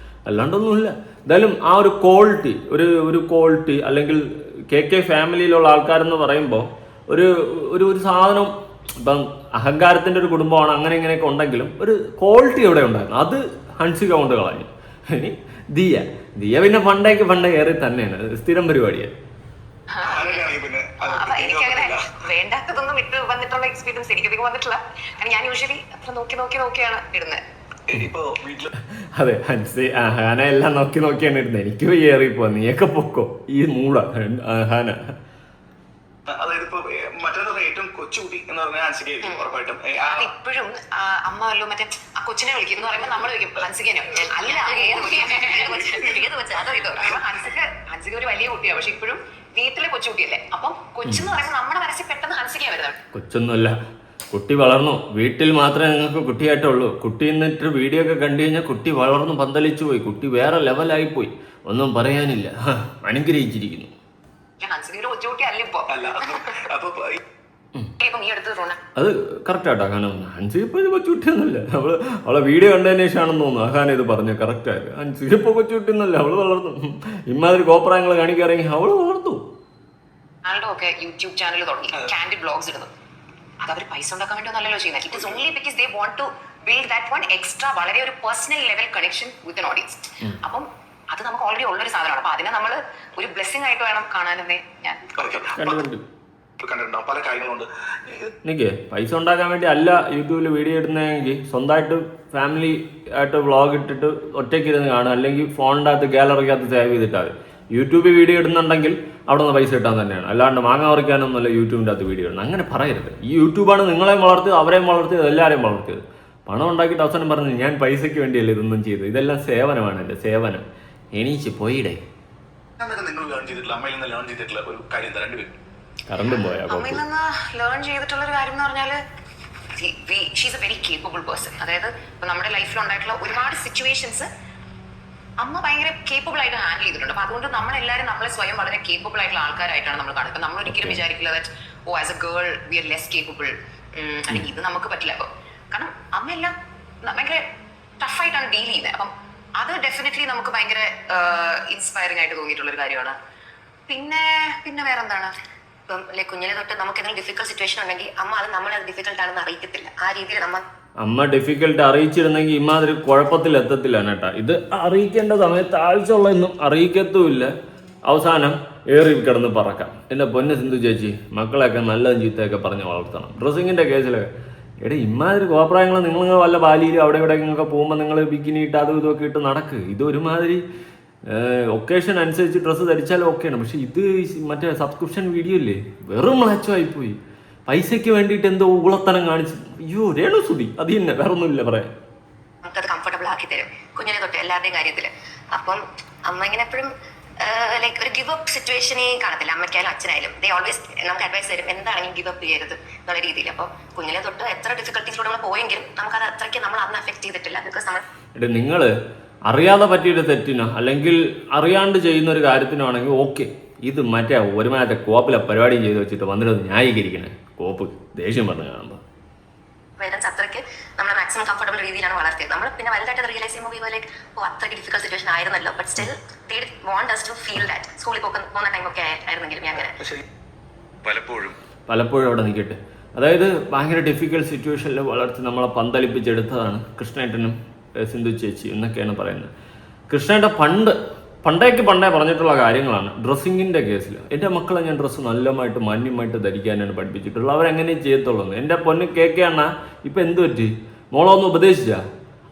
അല്ലാണ്ടൊന്നുമില്ല. എന്തായാലും ആ ഒരു ക്വാളിറ്റി, ഒരു ക്വാളിറ്റി, അല്ലെങ്കിൽ കെ ഫാമിലിയിലുള്ള ആൾക്കാരെന്ന് പറയുമ്പോൾ ഒരു സാധനം, ഇപ്പം അഹങ്കാരത്തിൻ്റെ ഒരു കുടുംബമാണ്, അങ്ങനെ ഇങ്ങനെയൊക്കെ ഉണ്ടെങ്കിലും ഒരു ക്വാളിറ്റി എവിടെ ഉണ്ടായിരുന്നു. അത് ഹൻസിക കൊണ്ട് കളഞ്ഞു. ഇനി ദിയ പിന്നെ പണ്ടേ കയറി തന്നെയാണ്, സ്ഥിരം പരിപാടിയാണ്. അപ്പൊ എനിക്കങ്ങനെ വേണ്ടാത്തതൊന്നും ഇട്ട് വന്നിട്ടുള്ള എക്സ്പീരിയൻസ് എനിക്കധികം വന്നിട്ടില്ല. ഞാൻ യൂഷ്വലി അത്ര നോക്കിയാണ് ഇടുന്നത്. അതെ, ഹാന എല്ലാം നോക്കിയാണ് ഇടുന്നത്. എനിക്ക് ഏറിപ്പോ, നീയൊക്കെ പൊക്കോ ഈ മൂട ഹാന. അതായത് ഇപ്പൊ മറ്റൊരു ഏറ്റവും കൊച്ചുകുട്ടി എന്ന് പറഞ്ഞാൽ ഹൻസികയായിരിക്കും ഉറപ്പായിട്ടും. ഇപ്പോഴും അമ്മ വല്ലോ മറ്റേ ആ കൊച്ചിനെ വിളിക്കുന്നു പറയുമ്പോൾ നമ്മൾ വിളിക്കും ഹൻസികനോ അല്ല ഹൻസിക ഒരു വലിയ കുട്ടിയാണ്. പക്ഷെ ഇപ്പോഴും വീട്ടിലെ കൊച്ചുകുട്ടിയല്ലേ. അപ്പം കൊച്ചെന്ന് പറയുമ്പോൾ നമ്മുടെ മനസ്സിൽ പെട്ടെന്ന് ഹൻസിക വരുന്നത്. കൊച്ചൊന്നുമല്ല, കുട്ടി വളർന്നു. വീട്ടിൽ മാത്രമേ നിങ്ങൾക്ക് കുട്ടിയായിട്ടുള്ളൂ. കുട്ടി എന്നിട്ട് വീഡിയോ ഒക്കെ കണ്ടു കഴിഞ്ഞാൽ കുട്ടി വളർന്നു പന്തലിച്ചു പോയി. കുട്ടി വേറെ ലെവലായി പോയി. ഒന്നും പറയാനില്ല. അനുഗ്രഹിച്ചിരിക്കുന്നു. അത് കറക്റ്റ് ആട്ടോ അഹാന. ഹൻസിക ഇപ്പൊ കൊച്ചുകുട്ടിയൊന്നുമില്ല. അവളെ വീഡിയോ കണ്ടതിന് ശേഷമാണെന്ന് തോന്നുന്നു അഹാന ഇത് പറഞ്ഞ കറക്റ്റ് ആയത്. ഹൻസിക ഇപ്പൊ കൊച്ചുകുട്ടിയൊന്നുമല്ല, അവള് വളർന്നു. ഇമാതിരി കോപ്രായങ്ങൾ കാണിക്കാറെങ്കിൽ അവള് വളർന്നു. ഒക്കെ യൂട്യൂബ് ചാനൽ തുടങ്ങി കാൻഡിഡ് ബ്ലോഗ്സ് ഇടുന്നു. അത് അവർ പൈസ ഉണ്ടാക്കാൻ വേണ്ടി ഒന്നല്ലോ ചെയ്യുന്നത്. It is only because they want to build that one extra വളരെ ഒരു personal level connection with an audience. അപ്പം അത് നമുക്ക് ഓൾറെഡി ഉള്ളൊരു സാധനമാണ്. അപ്പൊ അതിനെ നമ്മൾ ഒരു ബ്ലെസ്സിംഗ് ആയിട്ട് വേണം കാണാനെന്നേ ഞാൻ പല കാര്യങ്ങളുണ്ട്. എനിക്ക് പൈസ ഉണ്ടാക്കാൻ വേണ്ടി അല്ല യൂട്യൂബിൽ വീഡിയോ ഇടുന്നതെങ്കിൽ സ്വന്തമായിട്ട് ഫാമിലി ആയിട്ട് വ്ളോഗ് ഇട്ടിട്ട് ഒറ്റയ്ക്ക് ഇരുന്ന് കാണുക, അല്ലെങ്കിൽ ഫോണിൻ്റെ അകത്ത് ഗാലറിക്കകത്ത് സേവ് ചെയ്തിട്ടാൽ യൂട്യൂബിൽ വീഡിയോ ഇടുന്നുണ്ടെങ്കിൽ അവിടെ നിന്ന് പൈസ കിട്ടാൻ തന്നെയാണ്. അല്ലാണ്ട് മാങ്ങ പറിക്കാനൊന്നുമല്ല യൂട്യൂബിൻ്റെ അകത്ത് വീഡിയോ ഇടുന്നത്. അങ്ങനെ പറയരുത്. ഈ യൂട്യൂബാണ് നിങ്ങളെയും വളർത്തിയത്, അവരെയും വളർത്തിയത്, എല്ലാവരെയും വളർത്തിയത്. പണം ഉണ്ടാക്കിയിട്ട് അവസാനം പറഞ്ഞു ഞാൻ പൈസയ്ക്ക് വേണ്ടിയല്ലേ ഇതൊന്നും ചെയ്തത്. ഇതെല്ലാം സേവനമാണ്, എൻ്റെ സേവനം. എണീച്ച് പോയിടേ. നിങ്ങൾ ലേൺ ചെയ്തിട്ടില്ല, അമ്മയിൽ നിന്ന് ലേൺ ചെയ്തിട്ടില്ല ഒരു കാര്യം എന്താ? രണ്ടുപേരും കറണ്ടും പോയാ അമ്മയിൽ നിന്ന് ലേൺ ചെയ്തിട്ടുള്ള ഒരു കാര്യം എന്ന് പറഞ്ഞാൽ she's a very capable person. അതായത് ഇപ്പൊ നമ്മുടെ ലൈഫിൽ ഉണ്ടായിട്ടുള്ള ഒരുപാട് സിറ്റുവേഷൻസ് അമ്മ ഭയങ്കര കേപ്പബിൾ ആയിട്ട് ഹാൻഡിൽ ചെയ്തിട്ടുണ്ട്. അപ്പൊ അതുകൊണ്ട് നമ്മളെല്ലാവരും നമ്മളെ സ്വയം വളരെ കേപ്പബിൾ ആയിട്ടുള്ള ആൾക്കാരായിട്ടാണ് നമ്മൾ കാണുന്നത്. ഇപ്പൊ നമ്മൾ ഒരിക്കലും വിചാരിക്കില്ല that oh as a girl we are less capable, അല്ലെങ്കിൽ ഇത് നമുക്ക് പറ്റില്ല. അപ്പൊ കാരണം അമ്മയെല്ലാം ഭയങ്കര ടഫായിട്ടാണ് ഡീൽ ചെയ്യുന്നത്. അപ്പം അത് ഡെഫിനറ്റ്ലി നമുക്ക് ഭയങ്കര ഇൻസ്പയറിംഗ് ആയിട്ട് തോന്നിയിട്ടുള്ള ഒരു കാര്യമാണ്. പിന്നെ വേറെന്താണ്, ഇപ്പം കുഞ്ഞിലെ തൊട്ട് നമുക്ക് എന്തെങ്കിലും ഡിഫിക്കൽട്ട് സിറ്റുവേഷൻ ഉണ്ടെങ്കിൽ അമ്മ അത് നമ്മളെ ഡിഫിക്കൽട്ട് ആണെന്ന് അറിയിക്കത്തില്ല. ആ രീതിയിൽ അമ്മ ഡിഫിക്കൽട്ട് അറിയിച്ചിരുന്നെങ്കിൽ ഇമാതിരി കുഴപ്പത്തിൽ എത്തത്തില്ല കേട്ടാ. ഇത് അറിയിക്കേണ്ട സമയത്ത് ആവശ്യമുള്ളതൊന്നും അറിയിക്കത്തുമില്ല. അവസാനം ഏറി കിടന്ന് പറക്കാം. എൻ്റെ പൊന്നെ സിന്ധു ചേച്ചി, മക്കളെയൊക്കെ നല്ലതും ചീത്തയൊക്കെ പറഞ്ഞ് വളർത്തണം. ഡ്രസ്സിങ്ങിൻ്റെ കേസിലൊക്കെ എടേ ഇമാതിരി കോപ്രായങ്ങൾ നിങ്ങൾ വല്ല ബാലിയിലും അവിടെ ഇവിടെയൊക്കെ പോകുമ്പോൾ നിങ്ങൾ ബിക്കിനി ഇട്ട് അതും ഇതൊക്കെ ഇട്ട് നടക്ക്. ഇത് ഒരുമാതിരി ഒക്കേഷൻ അനുസരിച്ച് ഡ്രസ്സ് ധരിച്ചാലും ഓക്കെയാണ്. പക്ഷെ ഇത് മറ്റേ സബ്സ്ക്രിപ്ഷൻ വീഡിയോ ഇല്ലേ, വെറും മ്ലാച്ചമായിപ്പോയി. പൈസയ്ക്ക് വേണ്ടിയിട്ട് എന്തോ ഉളത്തനം കാണിച്ച് അയ്യോ രേണുസുതി അത് തന്നെ വേറെ ഒന്നുമില്ല പറയാൻ. നമുക്കത് കംഫർട്ടബിൾ ആക്കി തരും കുഞ്ഞിനെ തൊട്ട് എല്ലാവരുടെയും കാര്യത്തിൽ. അപ്പം അമ്മ ഇങ്ങനെ എപ്പോഴും ലൈക്ക് ഒരു ഗിവ് അപ്പ് സിറ്റുവേഷനേ കാണത്തില്ല. അമ്മയ്ക്കായാലും അച്ഛനായാലും ദേ ഓൾവേസ് നമുക്ക് അഡ്വൈസ് തരും എന്താണെങ്കിലും ഗിവ് അപ്പ് ചെയ്യരുത് എന്നുള്ള രീതിയിൽ. അപ്പോൾ കുഞ്ഞിനെ തൊട്ട് എത്ര ഡിഫിക്കൽട്ടീസിലൂടെ നമ്മൾ പോയെങ്കിലും നമുക്കത് അത്രയ്ക്ക് നമ്മൾ അന്ന് അഫക്ട് ചെയ്തിട്ടില്ല. ബിക്കോസ് നമ്മൾ നിങ്ങൾ അറിയാതെ പറ്റിയൊരു തെറ്റിനോ അല്ലെങ്കിൽ അറിയാണ്ട് ചെയ്യുന്ന ഒരു കാര്യത്തിനോ ആണെങ്കിൽ ഓക്കെ, ഇത് മറ്റേ ഒരുമാറ്റ കോപ്പിലെ പരിപാടി ചെയ്ത് വെച്ചിട്ട് വന്നിട്ട് ന്യായീകരിക്കണേ കോപ്പ് ദേഷ്യം പറഞ്ഞു കാണുമ്പോൾ. പേരൻസ് അത്രയ്ക്ക് നമ്മൾ മാക്സിമം കംഫർട്ടബിൾ രീതിയിലാണ് വളർത്തിയത്. നമ്മൾ പിന്നെ വലുതായിട്ട് റിയലൈസ് ചെയ്യുമ്പോൾ ലൈക്ക് അത്രയ്ക്ക് ഡിഫിക്കൽട്ട് സിറ്റുവേഷൻ ആയിരുന്നല്ലോ, but still they want us to feel that. സ്കൂളിൽ പോകുന്ന ടൈമൊക്കെ ആയിരുന്നെങ്കിലും ഞാൻ അങ്ങനെ പലപ്പോഴും അവിടെ നിൽക്കട്ടെ. അതായത് ഭയങ്കര ഡിഫിക്കൽട്ട് സിറ്റുവേഷനിൽ വളർത്തി നമ്മളെ പന്തളിപ്പിച്ചെടുത്തതാണ് കൃഷ്ണേട്ടനും സിന്ധു ചേച്ചി എന്നൊക്കെയാണ് പറയുന്നത്. കൃഷ്ണേട്ടൻ പണ്ടേ പറഞ്ഞിട്ടുള്ള കാര്യങ്ങളാണ്. ഡ്രസ്സിങ്ങിൻ്റെ കേസിൽ എൻ്റെ മക്കളെ ഞാൻ ഡ്രസ്സ് നല്ലതായിട്ട് മാന്യമായിട്ട് ധരിക്കാനാണ് പഠിപ്പിച്ചിട്ടുള്ളത്. അവരെങ്ങനെ ചെയ്യത്തുള്ളൂ. എൻ്റെ പൊന്ന് കേൾക്കുകയാണ്. ഇപ്പം എന്ത് പറ്റി? മോളെ ഒന്ന് ഉപദേശിച്ചാ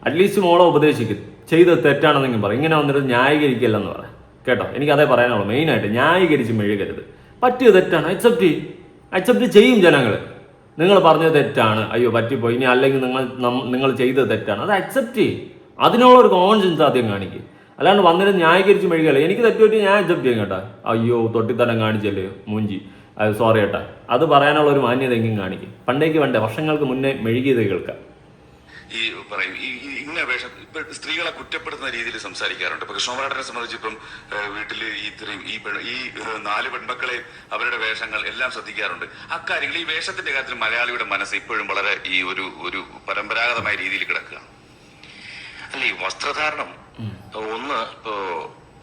അറ്റ്ലീസ്റ്റ് മോളെ ഉപദേശിക്കും. ചെയ്ത് തെറ്റാണെന്നെങ്കിലും പറയും. ഇങ്ങനെ വന്നിട്ട് ന്യായീകരിക്കില്ലെന്ന് പറയാം കേട്ടോ. എനിക്കതേ പറയാനുള്ളൂ. മെയിനായിട്ട് ന്യായീകരിച്ച് മെഴുകരുത്. പറ്റിയത് തെറ്റാണ്, അക്സെപ്റ്റ് ചെയ്യും ജനങ്ങൾ. നിങ്ങൾ പറഞ്ഞത് തെറ്റാണ്, അയ്യോ പറ്റിപ്പോയി, ഇനി അല്ലെങ്കിൽ നിങ്ങൾ ചെയ്തത് തെറ്റാണ്, അത് അക്സെപ്റ്റ് ചെയ്യും. അതിനുള്ളൊരു കോമൺ സെൻസ് ആദ്യം കാണിക്കും. അല്ലാണ്ട് വന്നിട്ട് ന്യായീകരിച്ച് മെഴുകല്ല. എനിക്ക് തെറ്റുപറ്റി ഞാൻ അക്സെപ്റ്റ് ചെയ്യും കേട്ടാ. അയ്യോ തൊട്ടിത്തരം കാണിച്ചല്ലേ മൂഞ്ചി, അത് സോറി കേട്ടാ, അത് പറയാനുള്ള ഒരു മാന്യത എങ്കിലും കാണിക്കും. പണ്ടേ വർഷങ്ങൾക്ക് മുന്നേ മെഴുകിയത് കേൾക്കാം. ഈ പറയും ഈ ഇന്ന വേഷം ഇപ്പൊ സ്ത്രീകളെ കുറ്റപ്പെടുത്തുന്ന രീതിയിൽ സംസാരിക്കാറുണ്ട്. ഇപ്പൊ കൃഷ്ണകുമാരനെ സംബന്ധിച്ച് ഇപ്പം വീട്ടില് ഈ 4 പെൺമക്കളെ അവരുടെ വേഷങ്ങൾ എല്ലാം ശ്രദ്ധിക്കാറുണ്ട്. അക്കാര്യങ്ങൾ ഈ വേഷത്തിന്റെ കാര്യത്തിൽ മലയാളിയുടെ മനസ്സ് ഇപ്പോഴും വളരെ ഈ ഒരു പരമ്പരാഗതമായ രീതിയിൽ കിടക്കുകയാണ്. അല്ല ഈ വസ്ത്രധാരണം ഒന്ന് ഇപ്പോ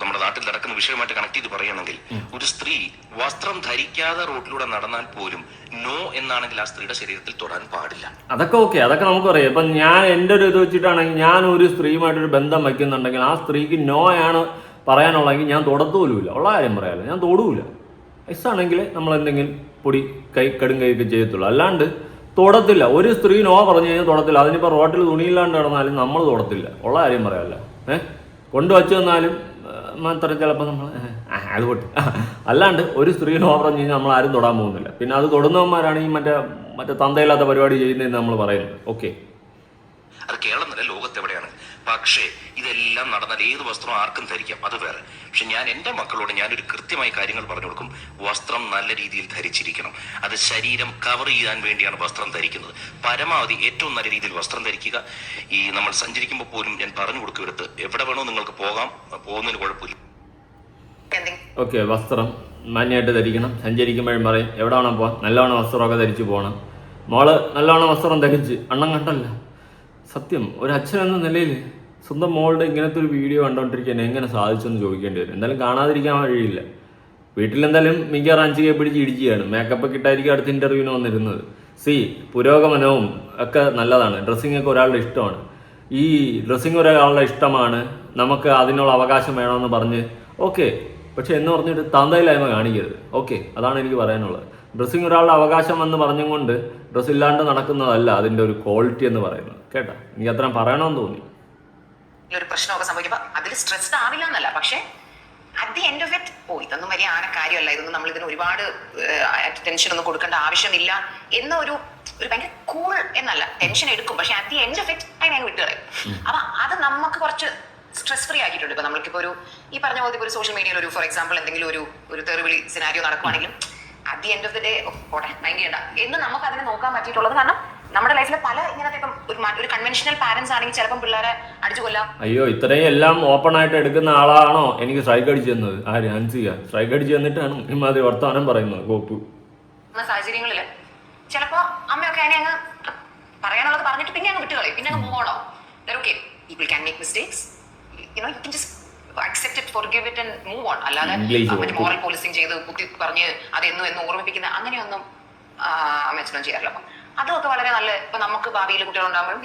നമ്മുടെ നാട്ടിൽ നടക്കുന്ന വിഷയമായിട്ട് കണക്ട് ചെയ്ത് പറയുകയാണെങ്കിൽ ഒരു സ്ത്രീ വസ്ത്രം ധരിക്കാതെ റോഡിലൂടെ നടന്നാൽ പോലും നോ എന്നാണെങ്കിൽ ആ സ്ത്രീയുടെ ശരീരത്തിൽ തൊടാൻ പാടില്ല. അതൊക്കെ ഓക്കെ, അതൊക്കെ നമുക്കറിയാം. ഇപ്പം ഞാൻ എൻ്റെ ഒരു ഇത് വെച്ചിട്ടാണെങ്കിൽ ഞാൻ ഒരു സ്ത്രീയുമായിട്ടൊരു ബന്ധം വയ്ക്കുന്നുണ്ടെങ്കിൽ ആ സ്ത്രീക്ക് നോ ആണ് പറയാനുള്ളതെങ്കിൽ ഞാൻ തൊടത്തുപോലുമില്ല. ഉള്ള കാര്യം പറയാമല്ലോ, ഞാൻ തൊടൂല. വയസ്സാണെങ്കിൽ നമ്മൾ എന്തെങ്കിലും പൊടി കടും കൈയൊക്കെ ചെയ്യത്തുള്ളൂ. അല്ലാണ്ട് തൊടത്തില്ല. ഒരു സ്ത്രീ നോ പറഞ്ഞു കഴിഞ്ഞാൽ തൊടത്തില്ല. അതിനിപ്പോൾ റോട്ടിൽ തുണിയില്ലാണ്ട് കിടന്നാലും നമ്മൾ തൊടത്തില്ല. ഉള്ള കാര്യം പറയാമല്ലോ. കൊണ്ടുവച്ചു തന്നാലും മാത്രം ചിലപ്പോൾ നമ്മൾ അത് പൊട്ടി. അല്ലാണ്ട് ഒരു സ്ത്രീ നോ പറഞ്ഞു കഴിഞ്ഞാൽ നമ്മൾ ആരും തൊടാൻ പോകുന്നില്ല. പിന്നെ അത് തൊടുന്നവന്മാരാണ് ഈ മറ്റേ തന്തയില്ലാത്ത പരിപാടി ചെയ്യുന്നതെന്ന് നമ്മൾ പറയുന്നത്. ഓക്കെ, അത് കേരളം തന്നെ ലോകത്തെവിടെയാണ്. പക്ഷേ ഇതെല്ലാം നടന്നാൽ ഏത് വസ്ത്രം ആർക്കും ധരിക്കാം, അത് വേറെ. പക്ഷെ ഞാൻ എൻ്റെ മക്കളോട് ഞാനൊരു കൃത്യമായി കാര്യങ്ങൾ പറഞ്ഞു കൊടുക്കും. വസ്ത്രം നല്ല രീതിയിൽ ധരിച്ചിരിക്കണം. അത് ശരീരം കവർ ചെയ്യാൻ വേണ്ടിയാണ് വസ്ത്രം ധരിക്കുന്നത്. പരമാവധി ഏറ്റവും നല്ല രീതിയിൽ വസ്ത്രം ധരിക്കുക. ഈ നമ്മൾ സഞ്ചരിക്കുമ്പോൾ പോലും ഞാൻ പറഞ്ഞു കൊടുക്കും, എടുത്ത് എവിടെ വേണോ നിങ്ങൾക്ക് പോകാം, പോകുന്നതിന് കുഴപ്പമില്ല. ഓക്കെ, വസ്ത്രം മാന്യമായിട്ട് ധരിക്കണം. സഞ്ചരിക്കുമ്പോഴും പറയും എവിടെ വേണം പോകാം, നല്ലവണ്ണം വസ്ത്രമൊക്കെ ധരിച്ച് പോകണം. മോള് നല്ലവണ്ണം വസ്ത്രം ധരിച്ച് അണ്ണം കണ്ടല്ല. സത്യം, ഒരു അച്ഛൻ എന്ന നിലയിൽ സ്വന്തം മോളുടെ ഇങ്ങനത്തെ ഒരു വീഡിയോ കണ്ടുകൊണ്ടിരിക്കാൻ എങ്ങനെ സാധിച്ചെന്ന് ചോദിക്കേണ്ടി വരും. എന്തായാലും കാണാതിരിക്കാൻ വഴിയില്ല. വീട്ടിലെന്തായാലും മിക്കവാറും 5K പിടിച്ച് ഇടിക്കുകയാണ്. മേക്കപ്പൊക്കെ ഇട്ടായിരിക്കും അടുത്ത ഇൻ്റർവ്യൂവിന് വന്നിരുന്നത്. പുരോഗമനവും ഒക്കെ നല്ലതാണ്. ഡ്രസ്സിങ്ങൊക്കെ ഒരാളുടെ ഇഷ്ടമാണ്. ഈ ഡ്രസ്സിങ് ഒരാളുടെ ഇഷ്ടമാണ്, നമുക്ക് അതിനുള്ള അവകാശം വേണമെന്ന് പറഞ്ഞ് ഓക്കെ, പക്ഷെ എന്ന് പറഞ്ഞിട്ട് തന്തയില്ലായ്മ കാണിക്കരുത്. ഓക്കെ, അതാണ് എനിക്ക് പറയാനുള്ളത്. ഡ്രസ്സിങ് ഒരാളുടെ അവകാശം എന്ന് പറഞ്ഞും കൊണ്ട് ഡ്രസ്സ് ഇല്ലാണ്ട് നടക്കുന്നതല്ല അതിൻ്റെ ഒരു ക്വാളിറ്റി എന്ന് പറയുന്നത്. കേട്ടോ, എനിക്ക് അത്രയും പറയണമെന്ന് തോന്നി. ഒരു പ്രശ്നമൊക്കെ സംഭവിക്കുമ്പോൾ അതിൽ സ്ട്രെസ്ഡ് ആവില്ല എന്നല്ല, പക്ഷെ at the end of it ഇതൊന്നും വലിയ കാര്യമല്ല, ഇതൊന്നും നമ്മൾ ഇതിന് ഒരുപാട് ടെൻഷൻ ഒന്നും കൊടുക്കേണ്ട ആവശ്യമില്ല എന്ന ഒരു ഭയങ്കര കൂൾ എന്നല്ല. ടെൻഷൻ എടുക്കും, പക്ഷെ at the end of it അതിനെ വിട്ടുകളയും. അപ്പൊ അത് നമുക്ക് കുറച്ച് സ്ട്രെസ് ഫ്രീ ആക്കിയിട്ടുണ്ട്. ഇപ്പൊ നമ്മൾക്കിപ്പോ ഈ പറഞ്ഞ പോലെ ഒരു സോഷ്യൽ മീഡിയയിൽ ഫോർ എക്സാമ്പിൾ എന്തെങ്കിലും ഒരു തെറിവിളി സിനാരിയോ നടക്കുവാണെങ്കിലും at the end of the day പോട്ടെ മൈൻഡ് ചെയ്യണ്ട എന്ന് നമുക്ക് അതിനെ നോക്കാൻ പറ്റിയിട്ടുള്ളത്. കാരണം നമ്മുടെ ലൈഫിൽ പല ഇങ്ങനത്തെ ഇപ്പം ഒരു കൺവെൻഷണൽ പാരന്റ്സ് ആണെങ്കിൽ ചിലപ്പം പിള്ളേരെ അടിച്ചു കൊല്ലാം. അയ്യോ, ഇത്രയും എല്ലാം ഓപ്പൺ ആയിട്ട് എടുക്കുന്ന ആളാണോ എനിക്ക് സ്ട്രൈക്ക് അടിച്ചു തന്നത്? ആര്? ഹൻസിക സ്ട്രൈക്ക് അടിച്ചു തന്നിട്ടാണ് ഇമാതിരി വർത്തമാനം പറയുന്നത്. കോപ്പ് സാഹചര്യങ്ങളിൽ ചിലപ്പോ അമ്മയൊക്കെ അതിനെ അങ്ങ് പറയാനുള്ളത് പറഞ്ഞിട്ട് പിന്നെ അങ്ങ് വിട്ടുകളയും, പിന്നെ അങ്ങ് മൂവ് ഓൺ ആവും. Okay, people can make mistakes, you can just accept it, forgive it and move on. അല്ലാതെ മറ്റേ മോറൽ പോലീസിങ് ചെയ്ത് കുത്തി പറഞ്ഞ് അത് എന്നും ഓർമ്മിപ്പിക്കുന്ന അങ്ങനെയൊന്നും അമ്മച്ചനും ചെയ്യാറില്ല. അപ്പം അതൊക്കെ വളരെ നല്ല. ഇപ്പൊ നമുക്ക് ഭാവിയിൽ കുട്ടികളുണ്ടാകുമ്പോഴും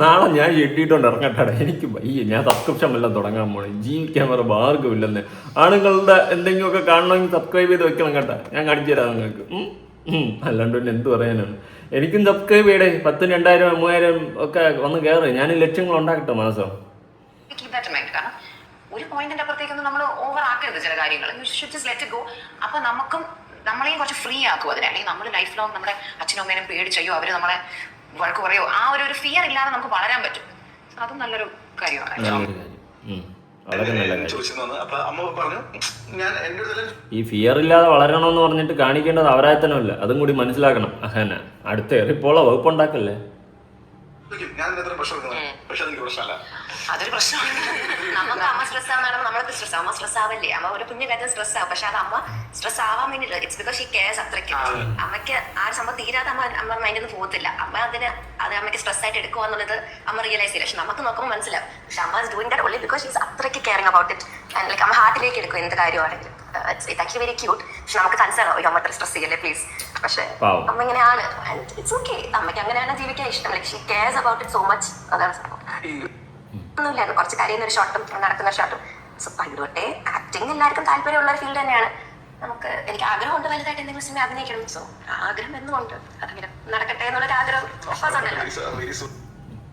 നാളെ ഞാൻ എട്ടിയിട്ടുണ്ട് ഇറങ്ങട്ടാടെ. എനിക്ക് ഞാൻ സബ്സ്ക്രിപ്ഷൻ എല്ലാം തുടങ്ങാൻ പോണേ. ജീവിക്കാൻ വേറെ മാർഗ്ഗമില്ലെന്ന്. ആണുങ്ങളുടെ എന്തെങ്കിലുമൊക്കെ കാണണമെങ്കിൽ സബ്സ്ക്രൈബ് ചെയ്ത് വെക്കണം കേട്ടാ. ഞാൻ കാണിച്ചു തരാം നിങ്ങൾക്ക്. അല്ലാണ്ട് പിന്നെ എന്ത് പറയാനാണ്. എനിക്കും സബ്സ്ക്രൈബ് ചെയ്യടേ. 10,000, 2,000, 3,000 ഒക്കെ വന്ന് കയറി. ഞാൻ ലക്ഷങ്ങൾ ഉണ്ടാക്കട്ടെ മാസം. കാരണം ഒരു പോയിന്റിന്റെ അപ്പുറത്തേക്കൊന്നും നമ്മൾ ഓവർ ആക്കരുത് ചില കാര്യങ്ങൾ. You should just let it go. അപ്പൊ നമുക്കും നമ്മളെയും കുറച്ച് ഫ്രീ ആക്കും അതിനെ. അല്ലെങ്കിൽ നമ്മൾ ലൈഫ് ലോങ് നമ്മുടെ അച്ഛനും അമ്മേനും പേടിച്ചയ്യോ അവര് നമ്മളെ വഴക്ക് പറയോ, ആ ഒരു ഫിയർ ഇല്ലാതെ നമുക്ക് വളരാൻ പറ്റും. അതും നല്ലൊരു കാര്യമാണ്. നല്ലൊരു കാര്യം. വളരെ നല്ല കാര്യം. ചോദിച്ചിരുന്നു. അപ്പൊ അമ്മ പറഞ്ഞു ഞാൻ എന്റെ അടുത്ത് ഈ ഫിയർ ഇല്ലാതെ വളരണമെന്ന് പറഞ്ഞിട്ട് കാണിക്കേണ്ടത് അവരായത്തനമല്ല, അതും കൂടി മനസ്സിലാക്കണം. അഹന അടുത്ത എറിപ്പോളോ വകുപ്പുണ്ടാക്കല്ലേ. ഞാൻ എത്ര പ്രശ്നം എടുക്കുന്നത്, പക്ഷെ അതെനിക്ക് പ്രശ്നമല്ല. അതൊരു പ്രശ്നമാണ്. നമുക്ക് അമ്മ സ്ട്രെസ് ആവുന്നതാണ് നമ്മൾക്ക് സ്ട്രെസ്. അമ്മ സ്ട്രെസ് ആവല്ലേ, അമ്മ ഒരു കുഞ്ഞു കാര്യത്തിൽ സ്ട്രെസ് ആവും. പക്ഷെ അത് അമ്മ സ്ട്രെസ് ആവാൻ വേണ്ടിയില്ല. ഇറ്റ്സ് ബിക്കോസ് ഷീ കെയർസ് അത്രയ്ക്ക്. അമ്മയ്ക്ക് ആ ഒരു സംഭവം തീരാതെ അമ്മ മൈൻഡിൽ നിന്ന് പോകത്തില്ല. അമ്മ അത് അമ്മയ്ക്ക് സ്ട്രെസ് ആയിട്ട് എടുക്കുക എന്നുള്ളത് അമ്മ റിയലൈസ് ചെയ്യില്ല. പക്ഷെ നമുക്ക് നോക്കുമ്പോൾ മനസ്സിലാവും. പക്ഷെ അമ്മ is doing that only because she's അത്രയ്ക്ക് caring about it. And like അമ്മ ഹാർട്ടിലേക്ക് എടുക്കും എന്ത് കാര്യമാണെങ്കിലും. It's actually very cute. പക്ഷെ നമുക്ക് കൺസേൺ ആവും അമ്മ അത്ര സ്ട്രെസ് ചെയ്യല്ലേ പ്ലീസ്. പക്ഷെ അമ്മ ഇങ്ങനെയാണ്. And it's okay. അമ്മയ്ക്ക് അങ്ങനെയാണ് ജീവിക്കാൻ ഇഷ്ടം. Like she CARES about it so much. അതാണ് സംഭവം. ഒന്നുമില്ലായിരുന്നു, കുറച്ച് കരയുന്ന ഒരു ഷോട്ടും നടക്കുന്ന ഷോട്ടും. സോ പണ്ട് തൊട്ടേ ആക്ടിങ് എല്ലാവർക്കും താല്പര്യമുള്ള ഒരു ഫീൽഡ് തന്നെയാണ്. എനിക്ക് ആഗ്രഹമുണ്ട് വലുതായിട്ട് എന്തെങ്കിലും സിനിമ അഭിനയിക്കണം. സോ ആഗ്രഹം എന്നുമുണ്ട്, അതങ്ങനെ നടക്കട്ടെ എന്നുള്ളൊരു ആഗ്രഹം ഉണ്ടല്ലോ.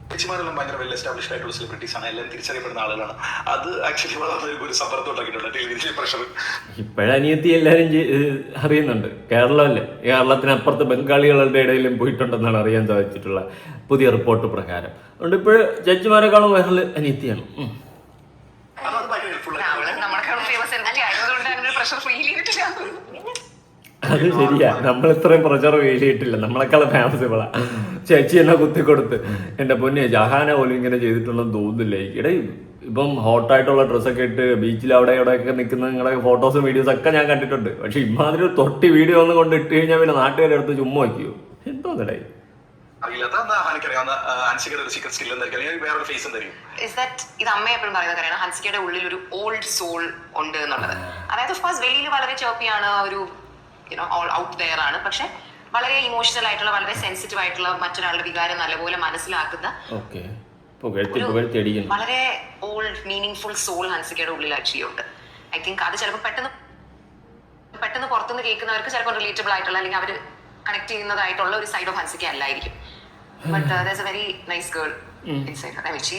ചേച്ചിമാരെല്ലാം ഭയങ്കര വെൽ എസ്റ്റാബ്ലിഷ്ഡ് ആയിട്ടുള്ള സെലിബ്രിറ്റീസ് ആണ്, എല്ലാം തിരിച്ചറിയപ്പെടുന്ന ആളുകളാണ്. അത് ആക്ച്വലി വളരെ ഒരു സമ്മർദ്ദം ഉണ്ടാക്കിയിട്ടുണ്ട്, ടെലിവിഷൻ പ്രഷർ. ഇപ്പോഴനിയത്തി എല്ലാവരും അറിയുന്നുണ്ട്. കേരളമല്ലേ, കേരളത്തിനപ്പുറത്ത് ബംഗാളികളുടെ ഇടയിലും പോയിട്ടുണ്ടെന്നാണ് അറിയാൻ സാധിച്ചിട്ടുള്ള പുതിയ റിപ്പോർട്ട് പ്രകാരം. അതുകൊണ്ട് ഇപ്പോൾ ജഡ്ജിമാരെക്കാളും വൈറൽ അനിയത്തിയാണ്. അത് ഭയങ്കര ഹെൽപ്ഫുൾ. നമ്മളെക്കാളും ഫേമസ് സെലിബ്രിറ്റി ആയതുകൊണ്ട് അങ്ങനെ പ്രഷർ ഫീൽ ചെയ്തിട്ടില്ല. അത് ശരിയാ, നമ്മൾ ഇത്രയും പ്രചർ വേലിയിട്ടില്ല. നമ്മളെക്കാളും ഫേമസ് ഇവളാ. ചേച്ചി എന്നെ കുത്തിക്കൊടുത്ത് എൻ്റെ പൊന്നെ ജഹാന പോലും ഇങ്ങനെ ചെയ്തിട്ടുണ്ടെന്ന് തോന്നുന്നില്ല എനിക്ക്. ഇടയിൽ ഇപ്പം ഹോട്ടായിട്ടുള്ള ഡ്രസ്സൊക്കെ ഇട്ട് ബീച്ചിൽ അവിടെ ഇവിടെയൊക്കെ നിൽക്കുന്ന നിങ്ങളുടെ ഫോട്ടോസും വീഡിയോസും ഒക്കെ ഞാൻ കണ്ടിട്ടുണ്ട്. പക്ഷെ ഇമാതിരി ഒരു തൊട്ടി വീഡിയോ ഒന്നും കൊണ്ട് ഇട്ട് കഴിഞ്ഞാൽ പിന്നെ നാട്ടുകാരെ അടുത്ത് ചുമ്മാ വയ്ക്കുമോ? എന്തോന്നിടയിൽ ഇത് അമ്മ എപ്പോഴും പറയുന്ന കാര്യമാണ്. ഹൻസികയുടെ ഉള്ളിൽ ഒരു ഓൾഡ് സോൾ ഉണ്ട് എന്നുള്ളത്. അതായത് ഓഫ് കോഴ്സ് വെളിയിൽ വളരെ ചോപ്പിയാണ്, ഒരു ഓൾ ഔട്ട് ദെയർ ആണ്. പക്ഷെ വളരെ ഇമോഷണൽ ആയിട്ടുള്ള, വളരെ സെൻസിറ്റീവ് ആയിട്ടുള്ള, മറ്റൊരാളുടെ വികാരം നല്ലപോലെ മനസ്സിലാക്കുന്ന വളരെ ഓൾഡ് മീനിങ് ഫുൾ സോൾ ഹൻസികയുടെ ഉള്ളിൽ ആക്ച്വലി ഉണ്ട്. ഐ തിങ്ക് അത് ചിലപ്പോൾ പെട്ടെന്ന് പുറത്തുനിന്ന് കേൾക്കുന്നവർക്ക് ചിലപ്പോൾ റിലേറ്റബിൾ ആയിട്ടുള്ള, അല്ലെങ്കിൽ അവർ കണക്ട് ചെയ്യുന്നതായിട്ടുള്ള ഒരു സൈഡ് ഓഫ് ഹൻസിക അല്ലായിരിക്കും. But there's a very nice girl inside her. I mean, she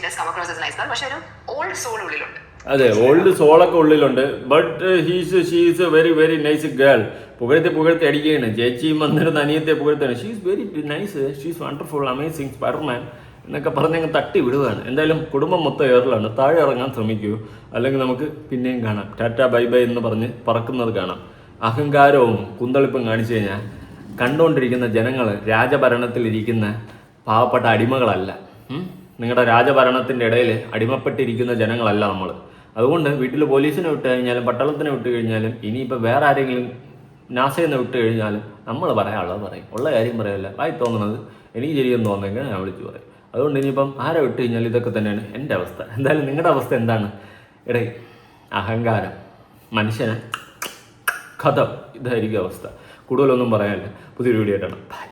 does come across as a nice girl, പക്ഷെ ഒരു ഓൾഡ് സോൾ ഉള്ളിലുണ്ട്. അതെ, ഓൾഡ് സോളൊക്കെ ഉള്ളിലുണ്ട്. But she's a very very nice girl. പുകഴ്ത്തി അടിക്കുകയാണ്. ചേച്ചിയും വന്നിരുന്ന അനിയത്തെ പുകഴ്ത്താണ്. She's very nice, she's wonderful, amazing, Spiderman എന്നൊക്കെ പറഞ്ഞങ്ങ് തട്ടി വിടുകയാണ്. എന്തായാലും കുടുംബം മൊത്തം ഏറിലാണ്. താഴെ ഇറങ്ങാൻ ശ്രമിക്കൂ, അല്ലെങ്കിൽ നമുക്ക് പിന്നെയും കാണാം. ടാറ്റ ബൈ ബൈ എന്ന് പറഞ്ഞ് പറക്കുന്നത് കാണാം. അഹങ്കാരവും കുന്തളിപ്പും കാണിച്ചു കഴിഞ്ഞാൽ കണ്ടുകൊണ്ടിരിക്കുന്ന ജനങ്ങൾ രാജഭരണത്തിലിരിക്കുന്ന പാവപ്പെട്ട അടിമകളല്ല. നിങ്ങളുടെ രാജഭരണത്തിൻ്റെ ഇടയിൽ അടിമപ്പെട്ടിരിക്കുന്ന ജനങ്ങളല്ല നമ്മൾ. അതുകൊണ്ട് വീട്ടിൽ പോലീസിനെ വിട്ട് കഴിഞ്ഞാലും പട്ടാളത്തിനെ വിട്ട് കഴിഞ്ഞാലും ഇനിയിപ്പോൾ വേറെ ആരെങ്കിലും നാസയെന്ന് വിട്ട് കഴിഞ്ഞാലും നമ്മൾ പറയാനുള്ളത് പറയും. ഉള്ള കാര്യം പറയല്ല, വായി തോന്നുന്നത് എനിക്ക് ശരിയെന്ന് തോന്നുന്നെങ്കിൽ ഞാൻ വിളിച്ചു പറയും. അതുകൊണ്ട് ഇനിയിപ്പം ആരെ വിട്ട് കഴിഞ്ഞാൽ ഇതൊക്കെ തന്നെയാണ് എൻ്റെ അവസ്ഥ. എന്തായാലും നിങ്ങളുടെ അവസ്ഥ എന്താണ്? ഇടയിൽ അഹങ്കാരം, മനുഷ്യനെ കഥ, ഇതായിരിക്കും അവസ്ഥ. കൂടുതലൊന്നും പറയാനില്ല. പുതിയൊരു വീഡിയോ ആയിട്ടാണ്.